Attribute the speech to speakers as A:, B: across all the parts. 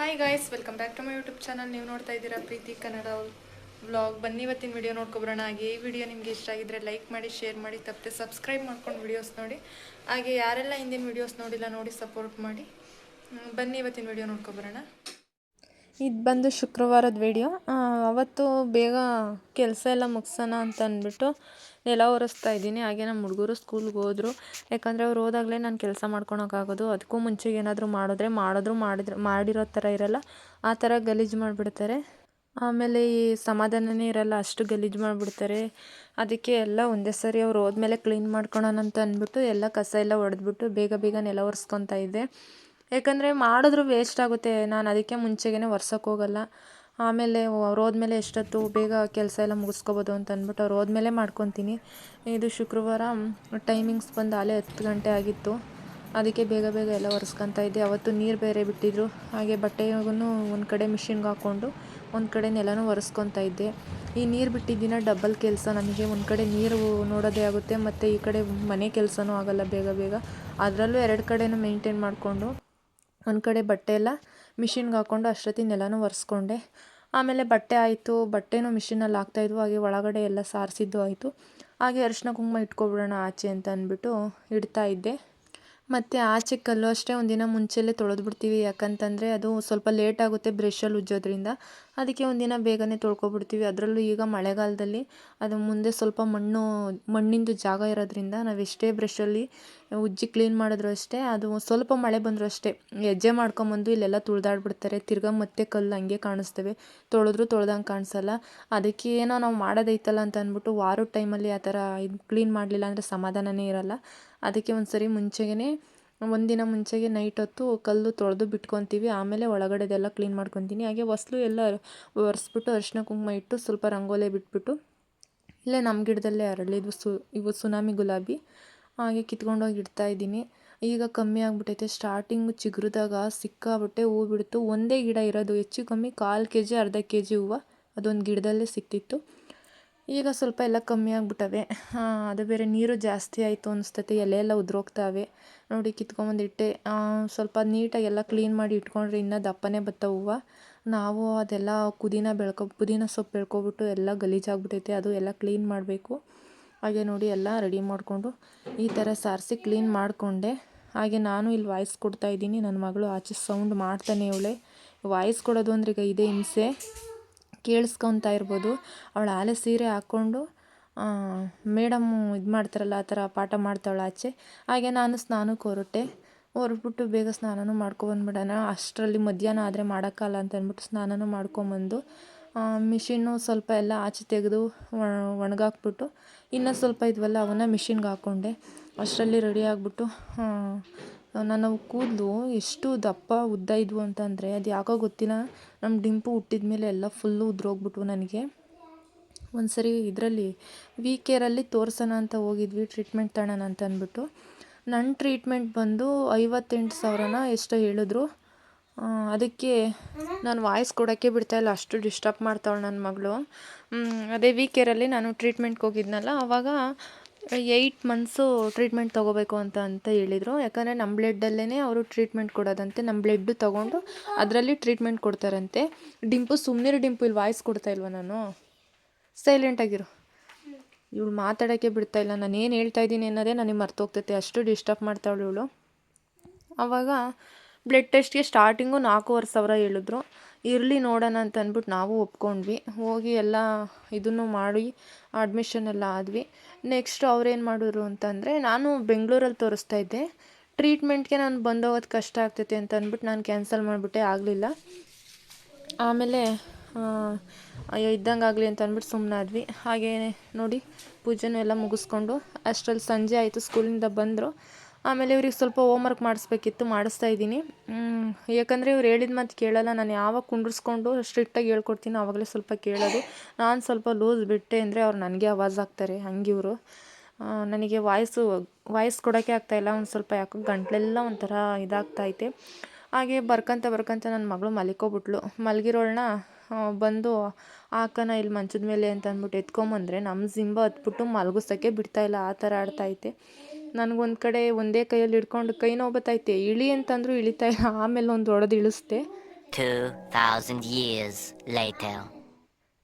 A: Hi guys, welcome back to my YouTube channel. ನೀವು ನೋಡ್ತಾ ಇದ್ದೀರಾ ಪ್ರೀತಿ ಕನ್ನಡ ವ್ಲಾಗ್. ಬನ್ನಿ ಇವತ್ತಿನ ವಿಡಿಯೋ ನೋಡ್ಕೊಬರೋಣ. ಹಾಗೆ ಈ ವಿಡಿಯೋ ನಿಮಗೆ ಇಷ್ಟ ಆಗಿದ್ರೆ ಲೈಕ್ ಮಾಡಿ, ಶೇರ್ ಮಾಡಿ, ತಪ್ಪದೆ ಸಬ್ಸ್ಕ್ರೈಬ್ ಮಾಡ್ಕೊಂಡು ವಿಡಿಯೋಸ್ ನೋಡಿ. ಹಾಗೆ ಯಾರೆಲ್ಲ ಹಿಂದಿನ ವಿಡಿಯೋಸ್ ನೋಡಿಲ್ಲ ನೋಡಿ ಸಪೋರ್ಟ್ ಮಾಡಿ. ಬನ್ನಿ ಇವತ್ತಿನ ವಿಡಿಯೋ ನೋಡ್ಕೊಬರೋಣ. ಇದು ಬಂದು ಶುಕ್ರವಾರದ ವಿಡಿಯೋ. ಅವತ್ತು ಬೇಗ ಕೆಲಸ ಎಲ್ಲ ಮುಗಿಸೋಣ ಅಂತ ಅಂದ್ಬಿಟ್ಟು ನೆಲ ಒರೆಸ್ತಾ ಇದ್ದೀನಿ. ಹಾಗೆ ನಮ್ಮ ಹುಡುಗರು ಸ್ಕೂಲ್ಗೆ ಹೋದರು. ಯಾಕಂದರೆ ಅವ್ರು ಹೋದಾಗಲೇ ನಾನು ಕೆಲಸ ಮಾಡ್ಕೊಳಕ್ಕಾಗೋದು. ಅದಕ್ಕೂ ಮುಂಚೆಗೆ ಏನಾದರೂ ಮಾಡಿರೋ ಥರ ಇರಲ್ಲ, ಆ ಥರ ಗಲೀಜು ಮಾಡಿಬಿಡ್ತಾರೆ. ಆಮೇಲೆ ಈ ಸಮಾಧಾನನೇ ಇರಲ್ಲ, ಅಷ್ಟು ಗಲೀಜು ಮಾಡಿಬಿಡ್ತಾರೆ. ಅದಕ್ಕೆ ಎಲ್ಲ ಒಂದೇ ಸರಿ ಅವ್ರು ಹೋದ್ಮೇಲೆ ಕ್ಲೀನ್ ಮಾಡ್ಕೊಳೋಣ ಅಂತ ಅಂದ್ಬಿಟ್ಟು ಎಲ್ಲ ಕಸ ಎಲ್ಲ ಹೊಡೆದ್ಬಿಟ್ಟು ಬೇಗ ಬೇಗ ನೆಲ ಒರೆಸ್ಕೊತಾ ಇದ್ದೆ. ಯಾಕಂದರೆ ಮಾಡಿದ್ರೂ ವೇಸ್ಟ್ ಆಗುತ್ತೆ. ನಾನು ಅದಕ್ಕೆ ಮುಂಚೆಗೇ ಒರ್ಸೋಕ್ಕೆ ಹೋಗಲ್ಲ. ಆಮೇಲೆ ಅವ್ರು ಹೋದ್ಮೇಲೆ ಎಷ್ಟೊತ್ತು ಬೇಗ ಕೆಲಸ ಎಲ್ಲ ಮುಗಿಸ್ಕೋಬೋದು ಅಂತ ಅಂದ್ಬಿಟ್ಟು ಅವ್ರು ಹೋದ್ಮೇಲೆ ಮಾಡ್ಕೊತೀನಿ. ಇದು ಶುಕ್ರವಾರ ಟೈಮಿಂಗ್ಸ್ ಬಂದು ಆಲೇ 10 ಗಂಟೆ ಆಗಿತ್ತು. ಅದಕ್ಕೆ ಬೇಗ ಬೇಗ ಎಲ್ಲ ಒರೆಸ್ಕೊತಾ ಇದ್ದೆ. ಅವತ್ತು ನೀರು ಬೇರೆ ಬಿಟ್ಟಿದ್ರು. ಹಾಗೆ ಬಟ್ಟೆಗೂ ಒಂದು ಕಡೆ ಮಿಷಿನ್ಗೆ ಹಾಕ್ಕೊಂಡು ಒಂದು ಕಡೆ ನೆಲನೂ ಒರೆಸ್ಕೊತಾ ಇದ್ದೆ. ಈ ನೀರು ಬಿಟ್ಟಿದ್ದಿನ ಡಬಲ್ ಕೆಲಸ ನನಗೆ. ಒಂದು ಕಡೆ ನೀರು ನೋಡೋದೇ ಆಗುತ್ತೆ ಮತ್ತು ಈ ಕಡೆ ಮನೆ ಕೆಲಸನೂ ಆಗೋಲ್ಲ ಬೇಗ ಬೇಗ. ಅದರಲ್ಲೂ 2 ಕಡೆನೂ ಮೇಂಟೈನ್ ಮಾಡಿಕೊಂಡು ಒಂದು ಕಡೆ ಬಟ್ಟೆ ಎಲ್ಲ ಮಿಷಿನ್ಗೆ ಹಾಕ್ಕೊಂಡು ಅಷ್ಟೊತ್ತಿಗೆ ನೆಲನೂ ಒರೆಸ್ಕೊಂಡೆ. ಆಮೇಲೆ ಬಟ್ಟೆ ಆಯಿತು, ಬಟ್ಟೆನೂ ಮಿಷಿನಲ್ಲಿ ಹಾಕ್ತಾಯಿದ್ವು. ಹಾಗೆ ಒಳಗಡೆ ಎಲ್ಲ ಸಾರಿಸಿದ್ದು ಆಯಿತು. ಹಾಗೆ ಅರಿಶಿನ ಕುಂಕುಮ ಇಟ್ಕೊಬಿಡೋಣ ಆಚೆ ಅಂತ ಅಂದ್ಬಿಟ್ಟು ಇಡ್ತಾ ಇದ್ದೆ. ಮತ್ತು ಆಚೆ ಕಲ್ಲು ಅಷ್ಟೇ ಒಂದಿನ ಮುಂಚೆಲೇ ತೊಳೆದ್ಬಿಡ್ತೀವಿ. ಯಾಕಂತಂದರೆ ಅದು ಸ್ವಲ್ಪ ಲೇಟ್ ಆಗುತ್ತೆ ಬ್ರಷಲ್ಲಿ ಉಜ್ಜೋದ್ರಿಂದ. ಅದಕ್ಕೆ ಒಂದಿನ ಬೇಗನೆ ತೊಳ್ಕೊಬಿಡ್ತೀವಿ. ಅದರಲ್ಲೂ ಈಗ ಮಳೆಗಾಲದಲ್ಲಿ ಅದು ಮುಂದೆ ಸ್ವಲ್ಪ ಮಣ್ಣಿಂದು ಜಾಗ ಇರೋದ್ರಿಂದ ನಾವು ಎಷ್ಟೇ ಬ್ರಷಲ್ಲಿ ಉಜ್ಜಿ ಕ್ಲೀನ್ ಮಾಡಿದ್ರು ಅಷ್ಟೇ, ಅದು ಸ್ವಲ್ಪ ಮಳೆ ಬಂದರೂ ಅಷ್ಟೇ ಹೆಜ್ಜೆ ಮಾಡ್ಕೊಂಬಂದು ಇಲ್ಲೆಲ್ಲ ತುಳಿದಾಡ್ಬಿಡ್ತಾರೆ. ತಿರ್ಗಾ ಮತ್ತೆ ಕಲ್ಲು ಹಂಗೆ ಕಾಣಿಸ್ತವೆ, ತೊಳೆದ್ರೂ ತೊಳ್ದಂಗೆ ಕಾಣಿಸಲ್ಲ. ಅದಕ್ಕೆ ಏನೋ ನಾವು ಮಾಡೋದೈತಲ್ಲ ಅಂತ ಅಂದ್ಬಿಟ್ಟು ವಾರದ ಟೈಮಲ್ಲಿ ಆ ಥರ ಇದು ಕ್ಲೀನ್ ಮಾಡಲಿಲ್ಲ ಅಂದರೆ ಸಮಾಧಾನನೇ ಇರಲ್ಲ. ಅದಕ್ಕೆ ಒಂದಿನ ಮುಂಚೆಗೆ ನೈಟ್ ಹೊತ್ತು ಕಲ್ಲು ತೊಳೆದು ಬಿಟ್ಕೊತೀವಿ. ಆಮೇಲೆ ಒಳಗಡೆದೆಲ್ಲ ಕ್ಲೀನ್ ಮಾಡ್ಕೊತೀನಿ. ಹಾಗೆ ಹೊಸ್ಲು ಎಲ್ಲ ಒರೆಸ್ಬಿಟ್ಟು ಅರಿಶಿನ ಕುಂಕುಮ ಇಟ್ಟು ಸ್ವಲ್ಪ ರಂಗೋಲಿ ಬಿಟ್ಬಿಟ್ಟು ಇಲ್ಲೇ ನಮ್ಮ ಗಿಡದಲ್ಲೇ ಅರಳಿದ್ವು ಇವು ಸುನಾಮಿ ಗುಲಾಬಿ. ಹಾಗೆ ಕಿತ್ಕೊಂಡೋಗಿ ಇಡ್ತಾಯಿದ್ದೀನಿ. ಈಗ ಕಮ್ಮಿ ಆಗಿಬಿಟ್ಟೈತೆ. ಸ್ಟಾರ್ಟಿಂಗು ಚಿಗುರಿದಾಗ ಸಿಕ್ಕಾಬಿಟ್ಟೆ ಹೂವು ಬಿಡ್ತು. ಒಂದೇ ಗಿಡ ಇರೋದು, ಹೆಚ್ಚು ಕಮ್ಮಿ 1/4 kg ಅರ್ಧ kg ಹೂವು ಅದೊಂದು ಗಿಡದಲ್ಲೇ ಸಿಕ್ತಿತ್ತು. ಈಗ ಸ್ವಲ್ಪ ಎಲ್ಲ ಕಮ್ಮಿ ಆಗಿಬಿಟ್ಟವೆ. ಅದು ಬೇರೆ ನೀರು ಜಾಸ್ತಿ ಆಯಿತು ಅನಿಸ್ತೈತೆ. ಎಲೆ ಎಲ್ಲ ಉದುರೋಗ್ತಾವೆ ನೋಡಿ. ಕಿತ್ಕೊಂಬಂದಿಟ್ಟೆ. ಸ್ವಲ್ಪ ನೀಟಾಗಿ ಎಲ್ಲ ಕ್ಲೀನ್ ಮಾಡಿ ಇಟ್ಕೊಂಡ್ರೆ ಇನ್ನೂ ದಪ್ಪನೇ ಬರ್ತಾವೆ ಹೂವು. ನಾವು ಅದೆಲ್ಲ ಪುದೀನ ಸೊಪ್ಪು ಬೆಳ್ಕೊಬಿಟ್ಟು ಎಲ್ಲ ಗಲೀಜಾಗ್ಬಿಟ್ಟೈತೆ. ಅದು ಎಲ್ಲ ಕ್ಲೀನ್ ಮಾಡಬೇಕು. ಹಾಗೆ ನೋಡಿ ಎಲ್ಲ ರೆಡಿ ಮಾಡಿಕೊಂಡು ಈ ಥರ ಸಾರಿಸಿ ಕ್ಲೀನ್ ಮಾಡಿಕೊಂಡೆ. ಹಾಗೆ ನಾನು ಇಲ್ಲಿ ವಾಯ್ಸ್ ಕೊಡ್ತಾಯಿದ್ದೀನಿ. ನನ್ನ ಮಗಳು ಆಚೆ ಸೌಂಡ್ ಮಾಡ್ತಾನೆ ಇವಳೆ. ವಾಯ್ಸ್ ಕೊಡೋದು ಅಂದರೆ ಈಗ ಇದೇ ಹಿಂಸೆ, ಕೇಳಿಸ್ಕೊತಾ ಇರ್ಬೋದು. ಅವಳು ಆಲೆ ಸೀರೆ ಹಾಕ್ಕೊಂಡು ಮೇಡಮ್ಮು ಇದು ಮಾಡ್ತಾರಲ್ಲ ಆ ಥರ ಪಾಠ ಮಾಡ್ತಾವಳು ಆಚೆ. ಹಾಗೆ ನಾನು ಸ್ನಾನಕ್ಕೆ ಹೊರಟ್ಬಿಟ್ಟು ಬೇಗ ಸ್ನಾನನೂ ಮಾಡ್ಕೊಬಂದ್ಬಿಡೋಣ. ಅಷ್ಟರಲ್ಲಿ ಮಧ್ಯಾಹ್ನ ಆದರೆ ಮಾಡೋಕ್ಕಲ್ಲ ಅಂತ ಅಂದ್ಬಿಟ್ಟು ಸ್ನಾನನೂ ಮಾಡ್ಕೊಂಬಂದು ಮಿಷಿನ್ನು ಸ್ವಲ್ಪ ಎಲ್ಲ ಆಚೆ ತೆಗೆದು ಒಣಗಾಕ್ಬಿಟ್ಟು ಇನ್ನೂ ಸ್ವಲ್ಪ ಇದ್ವಲ್ಲ ಅವನ್ನ ಮಿಷಿನ್ಗೆ ಹಾಕ್ಕೊಂಡೆ. ಅಷ್ಟರಲ್ಲಿ ರೆಡಿ ಆಗಿಬಿಟ್ಟು ನನ್ನ ಕೂದಲು ಎಷ್ಟು ದಪ್ಪ ಉದ್ದ ಇದ್ವು ಅಂತಂದರೆ ಅದು ಯಾಕೋ ಗೊತ್ತಿಲ್ಲ, ನಮ್ಮ ಡಿಂಪು ಹುಟ್ಟಿದ ಮೇಲೆ ಎಲ್ಲ ಫುಲ್ಲು ಉದ್ರೋಗ್ಬಿಟ್ವು ನನಗೆ. ಒಂದು ಸರಿ ಇದರಲ್ಲಿ ವಿಕೇರಲ್ಲಿ ತೋರ್ಸೋಣ ಅಂತ ಹೋಗಿದ್ವಿ, ಟ್ರೀಟ್ಮೆಂಟ್ ತಗೋಣ ಅಂತ ಅಂದ್ಬಿಟ್ಟು. ನನ್ನ ಟ್ರೀಟ್ಮೆಂಟ್ ಬಂದು 58,000 ಎಷ್ಟೋ ಹೇಳಿದ್ರು. ಅದಕ್ಕೆ ನಾನು ವಾಯ್ಸ್ ಕೊಡೋಕ್ಕೆ ಬಿಡ್ತಾಯಿಲ್ಲ, ಅಷ್ಟು ಡಿಸ್ಟರ್ಬ್ ಮಾಡ್ತಾವಳು ನನ್ನ ಮಗಳು. ಅದೇ ವಿಕೇರಲ್ಲಿ ನಾನು ಟ್ರೀಟ್ಮೆಂಟ್ಗೆ ಹೋಗಿದ್ನಲ್ಲ, ಆವಾಗ 8 ಮಂತ್ಸು ಟ್ರೀಟ್ಮೆಂಟ್ ತೊಗೋಬೇಕು ಅಂತ ಹೇಳಿದರು. ಯಾಕಂದರೆ ನಮ್ಮ ಬ್ಲಡ್ಡಲ್ಲೇ ಅವರು ಟ್ರೀಟ್ಮೆಂಟ್ ಕೊಡೋದಂತೆ. ನಮ್ಮ ಬ್ಲಡ್ಡು ತೊಗೊಂಡು ಅದರಲ್ಲಿ ಟ್ರೀಟ್ಮೆಂಟ್ ಕೊಡ್ತಾರಂತೆ. ಡಿಂಪು ಸುಮ್ಮನಿರು ಡಿಂಪು, ಇಲ್ಲಿ ವಾಯ್ಸ್ ಕೊಡ್ತಾಯಿಲ್ವ ನಾನು? ಸೈಲೆಂಟಾಗಿರು. ಇವಳು ಮಾತಾಡೋಕ್ಕೆ ಬಿಡ್ತಾಯಿಲ್ಲ. ನಾನು ಏನು ಹೇಳ್ತಾಯಿದ್ದೀನಿ ಅನ್ನೋದೇ ನನಗೆ ಮರ್ತೋಗ್ತೈತೆ, ಅಷ್ಟು ಡಿಸ್ಟರ್ಬ್ ಮಾಡ್ತಾವಳು ಇವಳು. ಆವಾಗ ಬ್ಲಡ್ ಟೆಸ್ಟ್ಗೆ ಸ್ಟಾರ್ಟಿಂಗು 4,500 ಹೇಳಿದ್ರು. ಇರಲಿ ನೋಡೋಣ ಅಂತ ಅಂದ್ಬಿಟ್ಟು ನಾವು ಒಪ್ಕೊಂಡ್ವಿ. ಹೋಗಿ ಎಲ್ಲ ಇದನ್ನು ಮಾಡಿ ಅಡ್ಮಿಷನ್ ಎಲ್ಲ ಆದ್ವಿ. ನೆಕ್ಸ್ಟ್ ಅವ್ರೇನು ಮಾಡಿದ್ರು ಅಂತಂದರೆ, ನಾನು ಬೆಂಗಳೂರಲ್ಲಿ ತೋರಿಸ್ತಾಯಿದ್ದೆ. ಟ್ರೀಟ್ಮೆಂಟ್ಗೆ ನಾನು ಬಂದೋಗೋದು ಕಷ್ಟ ಆಗ್ತೈತೆ ಅಂತ ಅಂದ್ಬಿಟ್ಟು ನಾನು ಕ್ಯಾನ್ಸಲ್ ಮಾಡಿಬಿಟ್ಟೆ, ಆಗಲಿಲ್ಲ. ಆಮೇಲೆ ಅಯ್ಯೋ ಇದ್ದಂಗೆ ಆಗಲಿ ಅಂತ ಅಂದ್ಬಿಟ್ಟು ಸುಮ್ಮನಾದ್ವಿ. ಹಾಗೇ ನೋಡಿ ಪೂಜೆನೂ ಎಲ್ಲ ಮುಗಿಸ್ಕೊಂಡು ಅಷ್ಟರಲ್ಲಿ ಸಂಜೆ ಆಯಿತು. ಸ್ಕೂಲಿಂದ ಬಂದರು. ಆಮೇಲೆ ಇವ್ರಿಗೆ ಸ್ವಲ್ಪ ಹೋಮ್ವರ್ಕ್ ಮಾಡಿಸ್ಬೇಕಿತ್ತು, ಮಾಡಿಸ್ತಾಯಿದ್ದೀನಿ. ಯಾಕಂದರೆ ಇವ್ರು ಹೇಳಿದ ಮಾತು ಕೇಳಲ್ಲ. ನಾನು ಯಾವಾಗ ಕುಂಡ್ರಿಸ್ಕೊಂಡು ಸ್ಟ್ರಿಕ್ಟಾಗಿ ಹೇಳ್ಕೊಡ್ತೀನಿ ಆವಾಗಲೇ ಸ್ವಲ್ಪ ಕೇಳೋದು. ನಾನು ಸ್ವಲ್ಪ ಲೂಸ್ ಬಿಟ್ಟೆ ಅಂದರೆ ಅವ್ರು ನನಗೆ ಆವಾಜ್ ಆಗ್ತಾರೆ. ಹಂಗಿವರು ನನಗೆ ವಾಯ್ಸ್ ಕೊಡೋಕ್ಕೆ ಆಗ್ತಾಯಿಲ್ಲ. ಒಂದು ಸ್ವಲ್ಪ ಯಾಕೋ ಗಂಟಲೆಲ್ಲ ಒಂಥರ ಇದಾಗ್ತಾಯಿದೆ. ಹಾಗೆ ಬರ್ಕೊಂತ ನನ್ನ ಮಗಳು ಮಲಿಕೋಬಿಟ್ಲು. ಮಲಗಿರೋಳನ್ನ ಬಂದು ಹಾಕೋಣ ಇಲ್ಲಿ ಮಂಚದ ಮೇಲೆ ಅಂತ ಅಂದ್ಬಿಟ್ಟು ಎತ್ಕೊಂಬಂದರೆ ನಮ್ಮ ಜಿಂಬ ಹತ್ಬಿಟ್ಟು ಮಲಗಿಸೋಕ್ಕೆ ಬಿಡ್ತಾಯಿಲ್ಲ, ಆ ಥರ ಆಡ್ತಾಯಿದ್ದೆ. ನನಗೊಂದು ಕಡೆ ಒಂದೇ ಕೈಯಲ್ಲಿ ಹಿಡ್ಕೊಂಡು ಕೈ ನೋವು ಬತ್ತೈತೆ. ಇಳಿ ಅಂತಂದರೂ ಇಳಿತಾಯಿಲ್ಲ. ಆಮೇಲೆ ಒಂದು ಹೊಡೆದು ಇಳಿಸ್ದೆ.
B: 2,000 years later.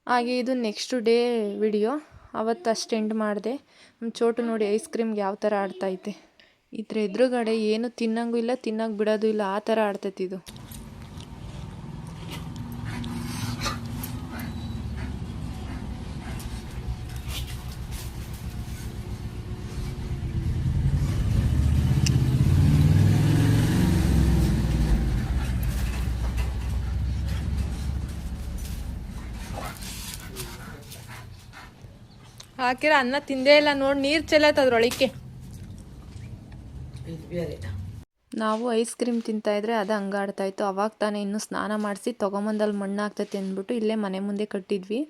A: ಹಾಗೆ ಇದು ನೆಕ್ಸ್ಟ್ ಡೇ ವಿಡಿಯೋ. ಅವತ್ತು ಅಷ್ಟು ಎಂಡ್ ಮಾಡಿದೆ. ನಮ್ಮ ಚೋಟು ನೋಡಿ ಐಸ್ ಕ್ರೀಮ್ಗೆ ಯಾವ ಥರ ಆಡ್ತೈತೆ. ಇದ್ರ ಎದುರುಗಡೆ ಏನು ತಿನ್ನಂಗೂ ಇಲ್ಲ, ತಿನ್ನಕ್ಕೆ ಬಿಡೋದು ಇಲ್ಲ, ಆ ಥರ ಆಡ್ತೈತಿ ಇದು. ಹಾಕಿರ ಅನ್ನ ತಿಂದೇ ಇಲ್ಲ ನೋಡಿ, ನೀರು ಚೆಲ್ಲೈತೆ ಅದ್ರೊಳಕ್ಕೆ. ನಾವು ಐಸ್ ಕ್ರೀಮ್ ತಿಂತಾಯಿದ್ರೆ ಅದು ಹಂಗಾಡ್ತಾಯಿತ್ತು. ಅವಾಗ ತಾನೇ ಇನ್ನೂ ಸ್ನಾನ ಮಾಡಿಸಿ ತೊಗೊಂಬಂದಲ್ಲಿ ಮಣ್ಣು ಆಗ್ತೈತೆ ಅಂದ್ಬಿಟ್ಟು ಇಲ್ಲೇ ಮನೆ ಮುಂದೆ ಕಟ್ಟಿದ್ವಿ.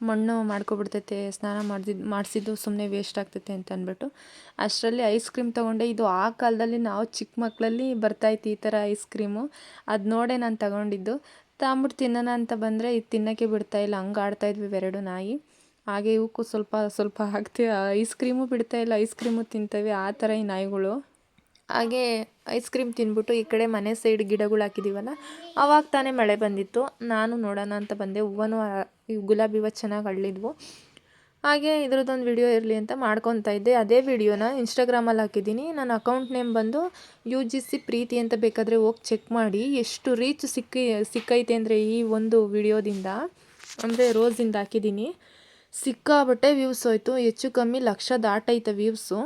A: ಮಣ್ಣು ಮಾಡ್ಕೊಬಿಡ್ತೈತೆ, ಸ್ನಾನ ಮಾಡಿಸಿದ್ದು ಸುಮ್ಮನೆ ವೇಸ್ಟ್ ಆಗ್ತೈತೆ ಅಂತ ಅಂದ್ಬಿಟ್ಟು ಅಷ್ಟರಲ್ಲಿ ಐಸ್ ಕ್ರೀಮ್ ತೊಗೊಂಡೆ. ಇದು ಆ ಕಾಲದಲ್ಲಿ ನಾವು ಚಿಕ್ಕ ಮಕ್ಕಳಲ್ಲಿ ಬರ್ತಾಯಿತ್ತು ಈ ಥರ ಐಸ್ ಕ್ರೀಮು. ಅದು ನೋಡೇ ನಾನು ತಗೊಂಡಿದ್ದು. ತಗೊಂಬಿಟ್ಟು ತಿನ್ನೋಣ ಅಂತ ಬಂದರೆ ಇದು ತಿನ್ನೋಕ್ಕೆ ಬಿಡ್ತಾಯಿಲ್ಲ, ಹಂಗೆ ಆಡ್ತಾಯಿದ್ವಿ ಎರಡು ನಾಯಿ. ಹಾಗೆ ಇವಕ್ಕೂ ಸ್ವಲ್ಪ ಸ್ವಲ್ಪ ಹಾಕ್ತೀವಿ. ಐಸ್ ಕ್ರೀಮು ಬಿಡ್ತಾಯಿಲ್ಲ, ಐಸ್ ಕ್ರೀಮು ತಿಂತವೆ, ಆ ಥರ ಈ ನಾಯಿಗಳು. ಹಾಗೆ ಐಸ್ ಕ್ರೀಮ್ ತಿಂದ್ಬಿಟ್ಟು ಈ ಕಡೆ ಮನೆ ಸೈಡ್ ಗಿಡಗಳು ಹಾಕಿದ್ದೀವಲ್ಲ, ಅವಾಗ ತಾನೇ ಮಳೆ ಬಂದಿತ್ತು. ನಾನು ನೋಡೋಣ ಅಂತ ಬಂದೆ. ಹೂವನೂ ಗುಲಾಬಿ ಹೂವು ಚೆನ್ನಾಗಿ ಅರಳಿದ್ವು. ಹಾಗೆ ಇದ್ರದ್ದೊಂದು ವಿಡಿಯೋ ಇರಲಿ ಅಂತ ಮಾಡ್ಕೊತಾ ಇದ್ದೆ. ಅದೇ ವಿಡಿಯೋನ ಇನ್ಸ್ಟಾಗ್ರಾಮಲ್ಲಿ ಹಾಕಿದ್ದೀನಿ. ನನ್ನ ಅಕೌಂಟ್ ನೇಮ್ ಬಂದು UGC ಪ್ರೀತಿ ಅಂತ, ಬೇಕಾದರೆ ಹೋಗಿ ಚೆಕ್ ಮಾಡಿ. ಎಷ್ಟು ರೀಚ್ ಸಿಕ್ಕೈತೆ ಅಂದರೆ ಈ ಒಂದು ವಿಡಿಯೋದಿಂದ, ಅಂದರೆ ರೋಸಿಂದ ಹಾಕಿದ್ದೀನಿ. ಸಿಕ್ಕಾಬಟ್ಟೆ ವ್ಯೂಸ್ ಹೋಯ್ತು. ಹೆಚ್ಚು ಕಮ್ಮಿ 1,00,000 ದಾಟೈತೆ ವ್ಯೂಸು.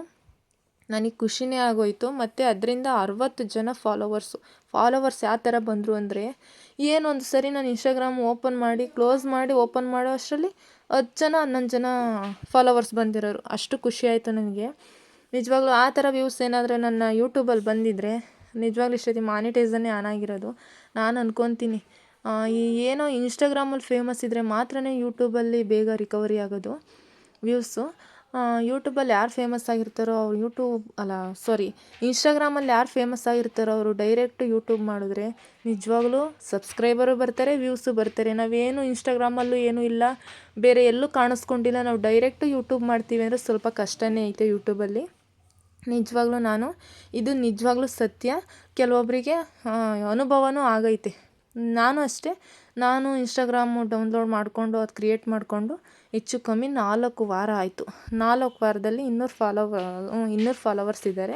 A: ನನಗೆ ಖುಷಿನೇ ಆಗೋಯ್ತು. ಮತ್ತು ಅದರಿಂದ 60 ಜನ ಫಾಲೋವರ್ಸ್ ಯಾವ ಥರ ಬಂದರು ಅಂದರೆ, ಏನೊಂದು ಸರಿ ನಾನು ಇನ್ಸ್ಟಾಗ್ರಾಮ್ ಓಪನ್ ಮಾಡಿ ಕ್ಲೋಸ್ ಮಾಡಿ ಓಪನ್ ಮಾಡೋ ಅಷ್ಟರಲ್ಲಿ 10 ಜನ 11 ಜನ ಫಾಲೋವರ್ಸ್ ಬಂದಿರೋರು. ಅಷ್ಟು ಖುಷಿ ಆಯಿತು ನನಗೆ ನಿಜವಾಗ್ಲೂ. ಆ ಥರ ವ್ಯೂಸ್ ಏನಾದರೂ ನನ್ನ ಯೂಟ್ಯೂಬಲ್ಲಿ ಬಂದಿದ್ದರೆ ನಿಜವಾಗ್ಲೂ ಇಷ್ಟೊತ್ತಿ ಮಾನಿಟೈಸನ್ನೇ ಆನ್ ಆಗಿರೋದು. ನಾನು ಅಂದ್ಕೊತೀನಿ ಏನೋ ಇನ್ಸ್ಟಾಗ್ರಾಮಲ್ಲಿ ಫೇಮಸ್ ಇದ್ದರೆ ಮಾತ್ರ ಯೂಟ್ಯೂಬಲ್ಲಿ ಬೇಗ ರಿಕವರಿ ಆಗೋದು ವ್ಯೂಸು. ಯೂಟ್ಯೂಬಲ್ಲಿ ಯಾರು ಫೇಮಸ್ ಆಗಿರ್ತಾರೋ ಅವ್ರು ಇನ್ಸ್ಟಾಗ್ರಾಮಲ್ಲಿ ಯಾರು ಫೇಮಸ್ ಆಗಿರ್ತಾರೋ ಅವರು ಡೈರೆಕ್ಟು ಯೂಟ್ಯೂಬ್ ಮಾಡಿದ್ರೆ ನಿಜವಾಗ್ಲೂ ಸಬ್ಸ್ಕ್ರೈಬರು ಬರ್ತಾರೆ, ವ್ಯೂಸು ಬರ್ತಾರೆ. ನಾವೇನು ಇನ್ಸ್ಟಾಗ್ರಾಮಲ್ಲೂ ಏನೂ ಇಲ್ಲ, ಬೇರೆ ಎಲ್ಲೂ ಕಾಣಿಸ್ಕೊಂಡಿಲ್ಲ, ನಾವು ಡೈರೆಕ್ಟು ಯೂಟ್ಯೂಬ್ ಮಾಡ್ತೀವಿ ಅಂದರೆ ಸ್ವಲ್ಪ ಕಷ್ಟನೇ ಐತೆ ಯೂಟ್ಯೂಬಲ್ಲಿ. ನಿಜವಾಗ್ಲೂ ಇದು ನಿಜವಾಗ್ಲೂ ಸತ್ಯ. ಕೆಲವೊಬ್ಬರಿಗೆ ಅನುಭವನೂ ಆಗೈತೆ. ನಾನು ಅಷ್ಟೇ. ನಾನು ಇನ್ಸ್ಟಾಗ್ರಾಮು ಡೌನ್ಲೋಡ್ ಮಾಡಿಕೊಂಡು ಅದು ಕ್ರಿಯೇಟ್ ಮಾಡಿಕೊಂಡು ಹೆಚ್ಚು ಕಮ್ಮಿ 4 ವಾರ ಆಯಿತು. 4 ವಾರದಲ್ಲಿ 200 ಫಾಲೋವರ್ಸ್ ಇದ್ದಾರೆ.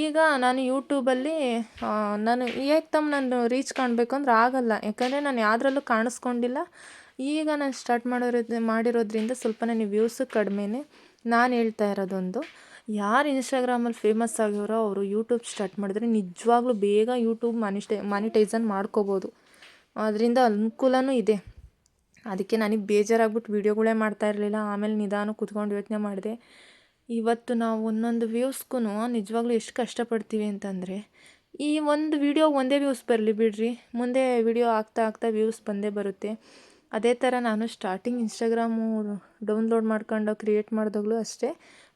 A: ಈಗ ನಾನು ಯೂಟ್ಯೂಬಲ್ಲಿ ನಾನು ನಾನು ರೀಚ್ ಕಾಣಬೇಕು ಅಂದ್ರೆ ಆಗಲ್ಲ, ಯಾಕಂದರೆ ನಾನು ಯಾವುದ್ರಲ್ಲೂ ಕಾಣಿಸ್ಕೊಂಡಿಲ್ಲ. ಈಗ ನಾನು ಸ್ಟಾರ್ಟ್ ಮಾಡಿರೋದ್ರಿಂದ ಸ್ವಲ್ಪ ನನಗೆ ವ್ಯೂಸು ಕಡಿಮೆನೇ. ನಾನು ಹೇಳ್ತಾ ಇರೋದೊಂದು, ಯಾರು ಇನ್ಸ್ಟಾಗ್ರಾಮಲ್ಲಿ ಫೇಮಸ್ ಆಗಿರೋ ಅವರು ಯೂಟ್ಯೂಬ್ ಸ್ಟಾರ್ಟ್ ಮಾಡಿದ್ರೆ ನಿಜವಾಗ್ಲೂ ಬೇಗ ಯೂಟ್ಯೂಬ್ ಮಾನಿಟೈಸನ್ ಮಾಡ್ಕೋಬೋದು. ಅದರಿಂದ ಅನುಕೂಲನೂ ಇದೆ. ಅದಕ್ಕೆ ನನಗೆ ಬೇಜಾರಾಗ್ಬಿಟ್ಟು ವೀಡಿಯೋಗಳೇ ಮಾಡ್ತಾ ಇರಲಿಲ್ಲ. ಆಮೇಲೆ ನಿಧಾನ ಕೂತ್ಕೊಂಡು ಯೋಚನೆ ಮಾಡಿದೆ. ಇವತ್ತು ನಾವು ಒಂದೊಂದು ವ್ಯೂಸ್ಗೂ ನಿಜವಾಗ್ಲೂ ಎಷ್ಟು ಕಷ್ಟಪಡ್ತೀವಿ ಅಂತಂದರೆ, ಈ ಒಂದು ವೀಡಿಯೋ ಒಂದೇ ವ್ಯೂಸ್ ಬರಲಿ ಬಿಡ್ರಿ, ಮುಂದೆ ವೀಡಿಯೋ ಆಗ್ತಾ ವ್ಯೂಸ್ ಬಂದೇ ಬರುತ್ತೆ. ಅದೇ ಥರ ನಾನು ಸ್ಟಾರ್ಟಿಂಗ್ ಇನ್ಸ್ಟಾಗ್ರಾಮು ಡೌನ್ಲೋಡ್ ಮಾಡ್ಕೊಂಡು ಕ್ರಿಯೇಟ್ ಮಾಡಿದಾಗಲೂ ಅಷ್ಟೇ,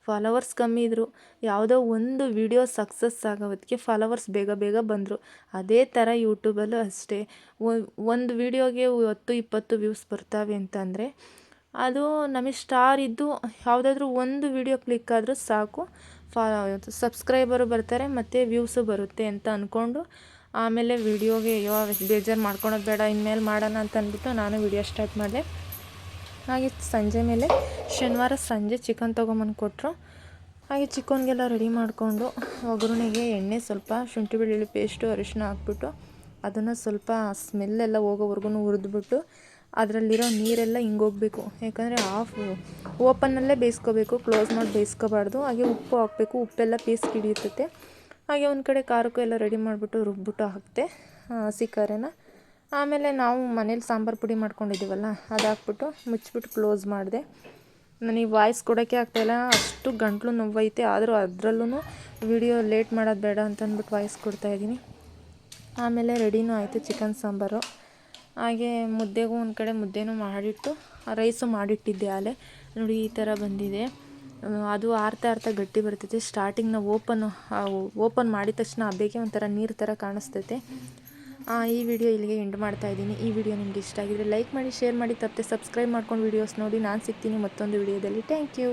A: ಫಾಲೋವರ್ಸ್ ಕಮ್ಮಿ ಇದ್ದರು. ಯಾವುದೋ ಒಂದು ವೀಡಿಯೋ ಸಕ್ಸಸ್ ಆಗೋದಕ್ಕೆ ಫಾಲೋವರ್ಸ್ ಬೇಗ ಬಂದರು. ಅದೇ ಥರ ಯೂಟ್ಯೂಬಲ್ಲೂ ಅಷ್ಟೇ. ಒಂದು ವೀಡಿಯೋಗೆ 10-20 ವ್ಯೂಸ್ ಬರ್ತಾವೆ ಅಂತಂದರೆ ಅದು ನಮಗೆ ಸ್ಟಾರ್ ಇದ್ದು ಯಾವುದಾದ್ರೂ ಒಂದು ವೀಡಿಯೋ ಕ್ಲಿಕ್ ಆದರೂ ಸಾಕು, ಸಬ್ಸ್ಕ್ರೈಬರು ಬರ್ತಾರೆ ಮತ್ತು ವ್ಯೂಸು ಬರುತ್ತೆ ಅಂತ ಅಂದ್ಕೊಂಡು ಆಮೇಲೆ ವೀಡಿಯೋಗೆ ಬೇಜಾರು ಮಾಡ್ಕೊಳೋದು ಬೇಡ, ಇನ್ಮೇಲೆ ಮಾಡೋಣ ಅಂತ ಅಂದ್ಬಿಟ್ಟು ನಾನು ವೀಡಿಯೋ ಸ್ಟಾರ್ಟ್ ಮಾಡಿದೆ. ಹಾಗೆ ಶನಿವಾರ ಸಂಜೆ ಚಿಕನ್ ತೊಗೊಂಬಂದು ಕೊಟ್ಟರು. ಹಾಗೆ ಚಿಕನ್ಗೆಲ್ಲ ರೆಡಿ ಮಾಡಿಕೊಂಡು ಒಗ್ಗರಣೆಗೆ ಎಣ್ಣೆ, ಸ್ವಲ್ಪ ಶುಂಠಿ ಬೆಳ್ಳುಳ್ಳಿ ಪೇಸ್ಟು, ಅರಿಶಿನ ಹಾಕ್ಬಿಟ್ಟು ಅದನ್ನು ಸ್ವಲ್ಪ ಸ್ಮೆಲ್ಲೆಲ್ಲ ಹೋಗೋವರೆಗೂ ಹುರಿದ್ಬಿಟ್ಟು ಅದರಲ್ಲಿರೋ ನೀರೆಲ್ಲ ಹಿಂಗೋಗಬೇಕು. ಯಾಕಂದರೆ ಓಪನ್ನಲ್ಲೇ ಬೇಯಿಸ್ಕೋಬೇಕು, ಕ್ಲೋಸ್ ಮಾಡಿ ಬೇಯಿಸ್ಕೋಬಾರ್ದು. ಹಾಗೆ ಉಪ್ಪು ಹಾಕಬೇಕು, ಉಪ್ಪೆಲ್ಲ ಪೀಸ್ಗೆ ಹಿಡಿಯುತ್ತೆ. ಹಾಗೆ ಒಂದು ಕಡೆ ಖಾರಕ್ಕೂ ಎಲ್ಲ ರೆಡಿ ಮಾಡಿಬಿಟ್ಟು ರುಬ್ಬಿಟ್ಟು ಹಾಕಿದೆ ಹಸಿ ಖಾರನ. ಆಮೇಲೆ ನಾವು ಮನೇಲಿ ಸಾಂಬಾರು ಪುಡಿ ಮಾಡ್ಕೊಂಡಿದ್ದೀವಲ್ಲ ಅದು ಹಾಕ್ಬಿಟ್ಟು ಮುಚ್ಚಿಬಿಟ್ಟು ಕ್ಲೋಸ್ ಮಾಡಿದೆ. ನನಗೆ ವಾಯ್ಸ್ ಕೊಡೋಕ್ಕೆ ಆಗ್ತಾಯಿಲ್ಲ, ಅಷ್ಟು ಗಂಟ್ಲು ನೋವೈತೆ. ಆದರೂ ಅದರಲ್ಲೂ ವಿಡಿಯೋ ಲೇಟ್ ಮಾಡೋದು ಬೇಡ ಅಂತಂದ್ಬಿಟ್ಟು ವಾಯ್ಸ್ ಕೊಡ್ತಾಯಿದ್ದೀನಿ. ಆಮೇಲೆ ರೆಡಿನೂ ಆಯಿತು ಚಿಕನ್ ಸಾಂಬಾರು. ಹಾಗೆ ಮುದ್ದೆಗೂ ಒಂದು ಕಡೆ ಮುದ್ದೆನೂ ಮಾಡಿಟ್ಟು ರೈಸು ಮಾಡಿಟ್ಟಿದ್ದೆ ಆಲೆ. ನೋಡಿ ಈ ಥರ ಬಂದಿದೆ. ಅದು ಆರ್ತಾ ಗಟ್ಟಿ ಬರ್ತೈತೆ. ಸ್ಟಾರ್ಟಿಂಗ್ ನಾವು ಓಪನ್ ಮಾಡಿದ ತಕ್ಷಣ ಬೇಗೆ ಒಂಥರ ನೀರು ಥರ ಕಾಣಿಸ್ತೈತೆ. ಈ ವಿಡಿಯೋ ಇಲ್ಲಿಗೆ ಎಂಡ್ ಮಾಡ್ತಾಯಿದ್ದೀನಿ. ಈ ವಿಡಿಯೋ ನಿಮ್ಗೆ ಇಷ್ಟ ಆಗಿದ್ರೆ ಲೈಕ್ ಮಾಡಿ, ಶೇರ್ ಮಾಡಿ, ತಪ್ಪದೆ ಸಬ್ಸ್ಕ್ರೈಬ್ ಮಾಡ್ಕೊಂಡು ವೀಡಿಯೋಸ್ ನೋಡಿ. ನಾನು ಸಿಗ್ತೀನಿ ಮತ್ತೊಂದು ವಿಡಿಯೋದಲ್ಲಿ. Thank you.